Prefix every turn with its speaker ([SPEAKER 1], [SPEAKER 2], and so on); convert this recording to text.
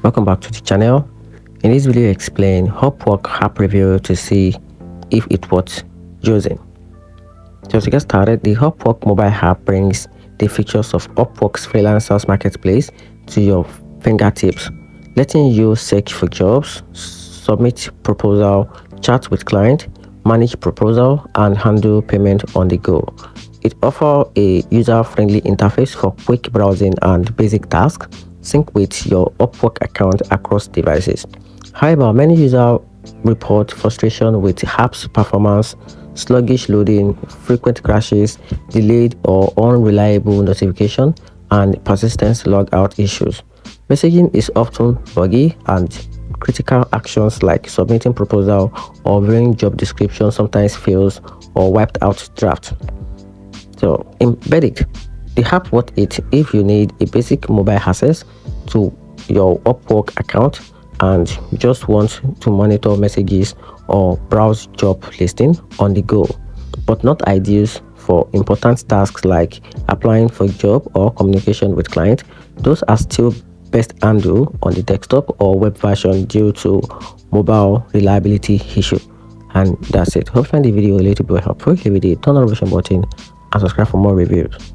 [SPEAKER 1] Welcome back to the channel. In this video, I explain Upwork app review to see if it was using. So to get started, the Upwork mobile app brings the features of Upwork's freelancers marketplace to your fingertips, letting you search for jobs, submit proposal, chat with client, manage proposal, and handle payment on the go. It offers a user-friendly interface for quick browsing and basic tasks. Sync with your Upwork account across devices. However, many users report frustration with app's performance, sluggish loading, frequent crashes, delayed or unreliable notification, and persistent logout issues. Messaging is often buggy, and critical actions like submitting proposal or viewing job description sometimes fails or wiped out draft. So, in verdict, the app worth it if you need a basic mobile access to your Upwork account and just want to monitor messages or browse job listing on the go, but not ideal for important tasks like applying for a job or communication with clients. Those are still best handled on the desktop or web version due to mobile reliability issue. And that's it. Hope you find the video a little bit helpful. Give it a turn on notification button and subscribe for more reviews.